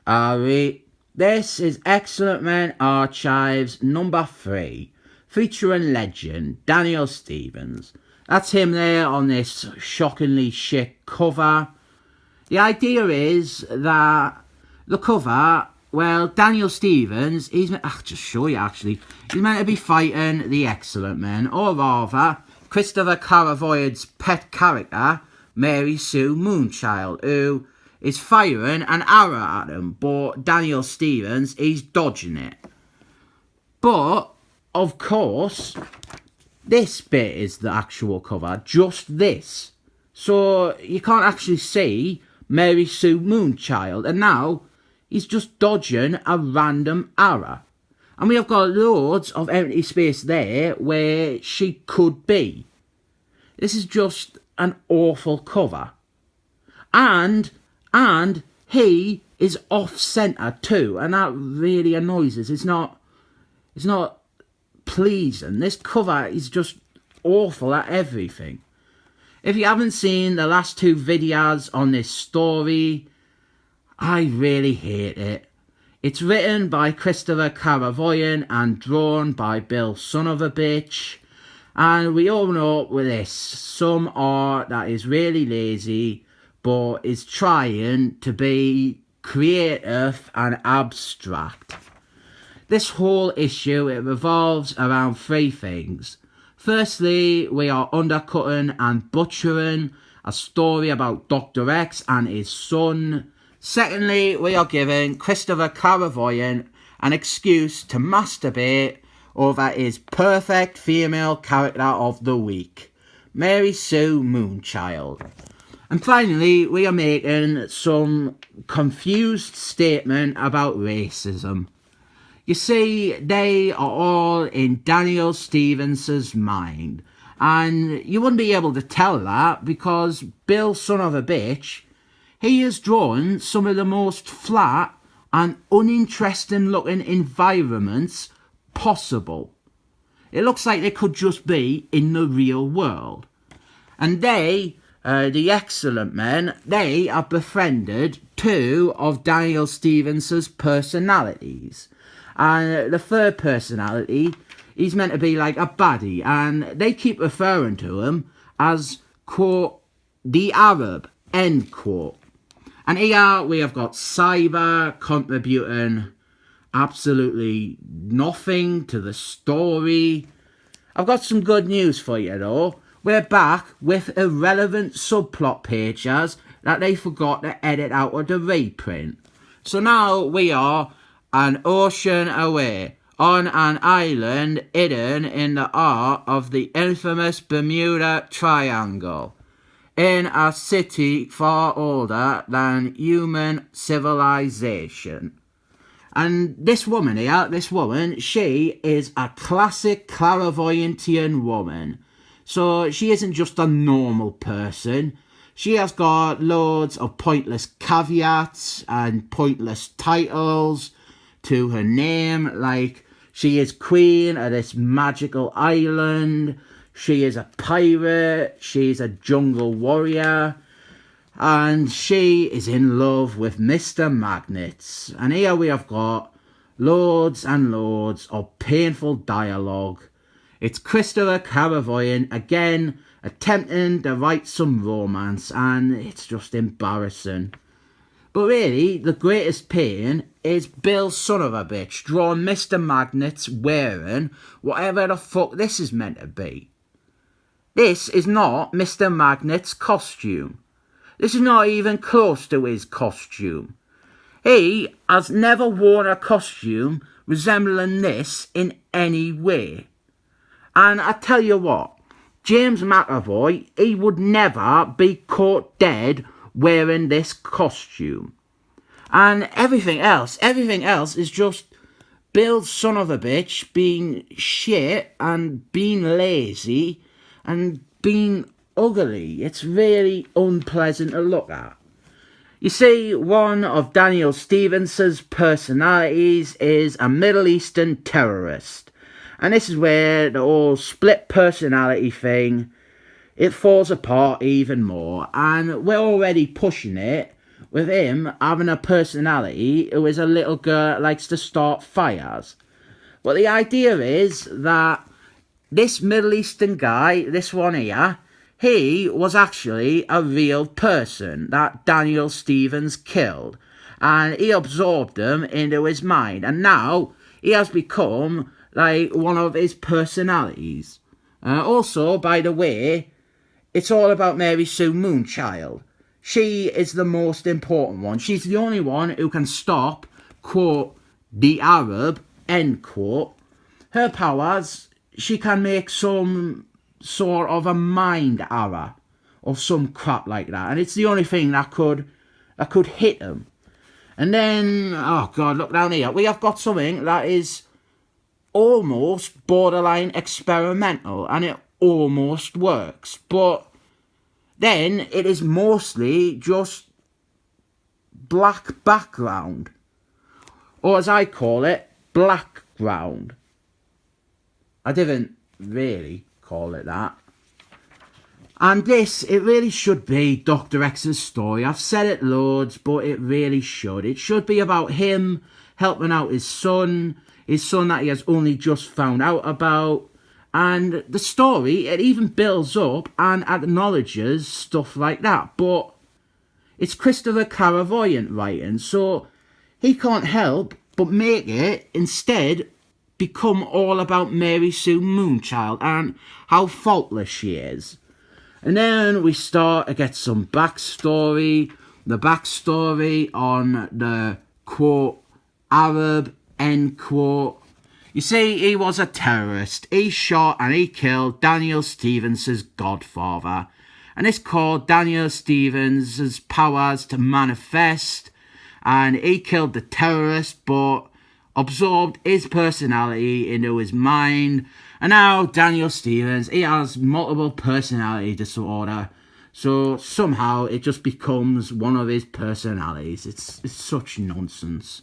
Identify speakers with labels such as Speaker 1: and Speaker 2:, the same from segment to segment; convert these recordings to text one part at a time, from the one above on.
Speaker 1: This is Excellent Men Archives number 3, featuring legend Daniel Stephens. That's him there on this shockingly shit cover. The idea is that the cover, well, Daniel Stephens, I'll just show you actually, he's meant to be fighting the Excellent Men, or rather, Christopher Clairvoyant's pet character, Mary Sue Moonchild, who is firing an arrow at him, but Daniel Stephens, he's dodging it. But, of course, this bit is the actual cover, just this. So, you can't actually see Mary Sue Moonchild, and now he's just dodging a random arrow. And we have got loads of empty space there where she could be. This is just an awful cover. And he is off-centre too, and that really annoys us. It's not pleasing. This cover is just awful at everything. If you haven't seen the last 2 videos on this story, I really hate it. It's written by Christopher Clairvoyant and drawn by Bill Sonovabitch. And we all know with this, some art that is really lazy, but is trying to be creative and abstract. This whole issue, it revolves around 3 things. Firstly, we are undercutting and butchering a story about Dr. X and his son. Secondly, we are giving Christopher Clairvoyant an excuse to masturbate over his perfect female character of the week, Mary Sue Moonchild. And finally, we are making some confused statement about racism. You see, they are all in Daniel Stephens' mind. And you wouldn't be able to tell that because Bill Sonovabitch, he has drawn some of the most flat and uninteresting looking environments possible. It looks like they could just be in the real world. And they, the Excellent Men, they have befriended 2 of Daniel Stephens' personalities. And the third personality, he's meant to be like a baddie, and they keep referring to him as, quote, the Arab, end quote. And here we have got Cyber contributing absolutely nothing to the story. I've got some good news for you though. We're back with irrelevant subplot pages that they forgot to edit out of the reprint. So now we are an ocean away, on an island hidden in the heart of the infamous Bermuda Triangle, in a city far older than human civilization. And this woman here, she is a classic Clairvoyantian woman. So she isn't just a normal person. She has got loads of pointless caveats and pointless titles to her name, like she is queen of this magical island, she is a pirate, she's a jungle warrior, and she is in love with Mr. Magnets. And here we have got loads and loads of painful dialogue. It's Christopher Clairvoyant again attempting to write some romance, and it's just embarrassing. But really, the greatest pain is Bill Sonovabitch drawing Mr. Magnets wearing whatever the fuck this is meant to be. This is not Mr. Magnets' costume. This is not even close to his costume. He has never worn a costume resembling this in any way. And I tell you what, James McAvoy, he would never be caught dead wearing this costume. And everything else is just Bill Sonovabitch being shit and being lazy and being ugly. It's really unpleasant to look at. You see, one of Daniel Stephens' personalities is a Middle Eastern terrorist. And this is where the whole split personality thing, it falls apart even more. And we're already pushing it with him having a personality who is a little girl that likes to start fires. But the idea is that this Middle Eastern guy, this one here, he was actually a real person that Daniel Stevens killed. And he absorbed them into his mind. And now he has become like one of his personalities. Also, by the way, it's all about Mary Sue Moonchild. She is the most important one. She's the only one who can stop, quote, the Arab, end quote. Her powers, she can make some sort of a mind error or some crap like that. And it's the only thing that could hit him. And then, oh God, look down here. We have got something that is almost borderline experimental. And it almost works. But then it is mostly just black background. Or as I call it, blackground. I didn't really call it that. And this, it really should be Dr. X's story. I've said it loads, but it really should. It should be about him helping out his son that he has only just found out about. And the story, it even builds up and acknowledges stuff like that. But it's Christopher Clairvoyant writing, so he can't help but make it instead become all about Mary Sue Moonchild and how faultless she is. And then we start to get some backstory. The backstory on the, quote, Arab, end quote. You see, he was a terrorist. He shot and he killed Daniel Stevens' godfather. And this caused Daniel Stevens' powers to manifest. And he killed the terrorist, but absorbed his personality into his mind. And now Daniel Stevens, he has multiple personality disorder. So somehow it just becomes one of his personalities. It's such nonsense.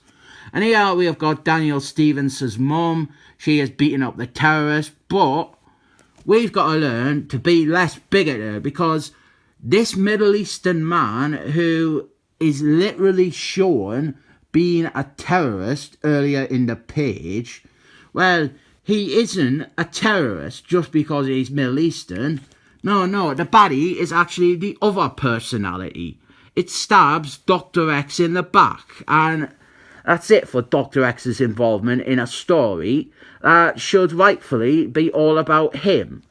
Speaker 1: And here we have got Daniel Stevens' mum. She is beating up the terrorist. But we've got to learn to be less bigoted, because this Middle Eastern man who is literally shown being a terrorist earlier in the page, well, he isn't a terrorist just because he's Middle Eastern. No, the baddie is actually the other personality. It stabs Dr. X in the back, and that's it for Dr. X's involvement in a story that should rightfully be all about him.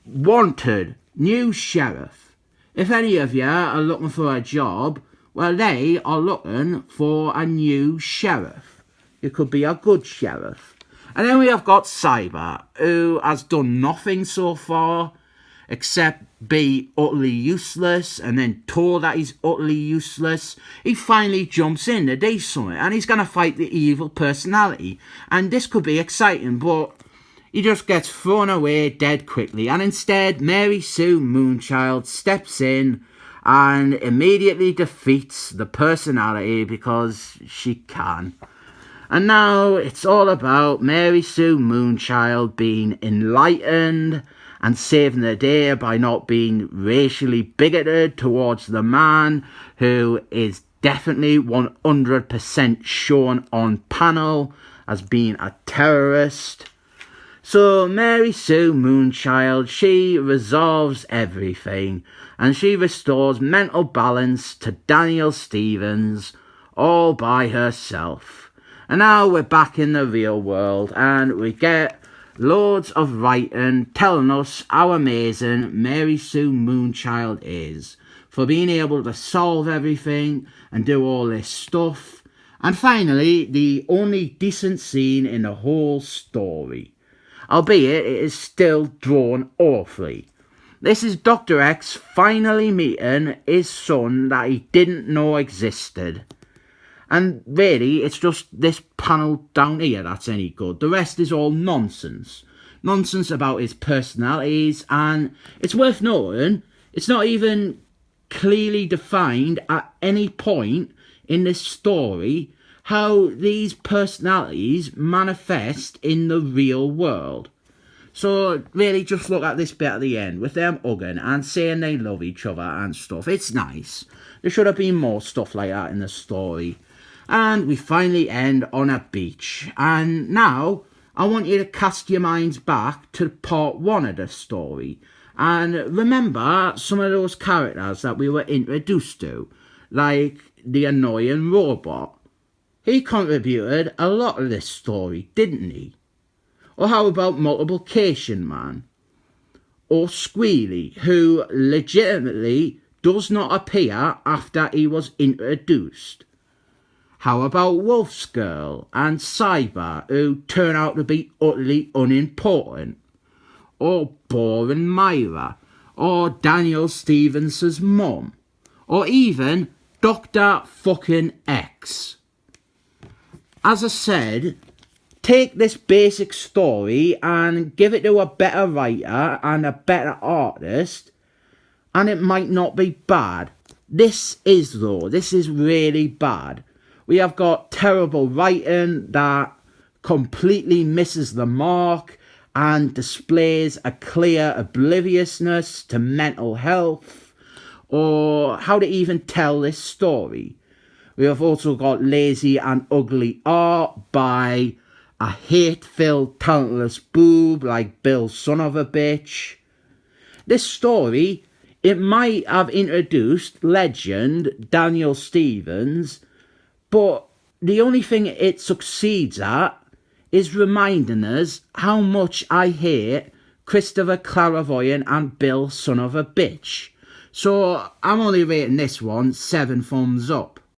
Speaker 1: Wanted, new sheriff. If any of you are looking for a job, well, they are looking for a new sheriff. It could be a good sheriff. And then we have got Cyber, who has done nothing so far except be utterly useless, and then told that he's utterly useless. He finally jumps in to do something, and he's going to fight the evil personality. And this could be exciting, but he just gets thrown away dead quickly. And instead, Mary Sue Moonchild steps in and immediately defeats the personality because she can. And now it's all about Mary Sue Moonchild being enlightened and saving the day by not being racially bigoted towards the man who is definitely 100% shown on panel as being a terrorist. So Mary Sue Moonchild, she resolves everything, and she restores mental balance to Daniel Stevens all by herself. And now we're back in the real world, and we get loads of writing telling us how amazing Mary Sue Moonchild is for being able to solve everything and do all this stuff. And finally, the only decent scene in the whole story, albeit it is still drawn awfully. This is Dr. X finally meeting his son that he didn't know existed. And really, it's just this panel down here that's any good. The rest is all nonsense. Nonsense about his personalities, and it's worth noting, it's not even clearly defined at any point in this story how these personalities manifest in the real world. So really just look at this bit at the end with them hugging and saying they love each other and stuff. It's nice. There should have been more stuff like that in the story. And we finally end on a beach. And now I want you to cast your minds back to part 1 of the story. And remember some of those characters that we were introduced to. Like the annoying robot. He contributed a lot of this story, didn't he? Or how about Multiplication Man? Or Squealy, who legitimately does not appear after he was introduced? How about Wolf's Girl and Cyber, who turn out to be utterly unimportant? Or Boring Myra, or Daniel Stevens's mum, or even Dr. fucking X. As I said, take this basic story and give it to a better writer and a better artist, and it might not be bad. This is really bad. We have got terrible writing that completely misses the mark and displays a clear obliviousness to mental health or how to even tell this story. We have also got lazy and ugly art by a hate-filled, talentless boob like Bill son of a bitch. This story, it might have introduced legend Daniel Stevens, but the only thing it succeeds at is reminding us how much I hate Christopher Clairvoyant and Bill son of a bitch. So I'm only rating this one 7 thumbs up.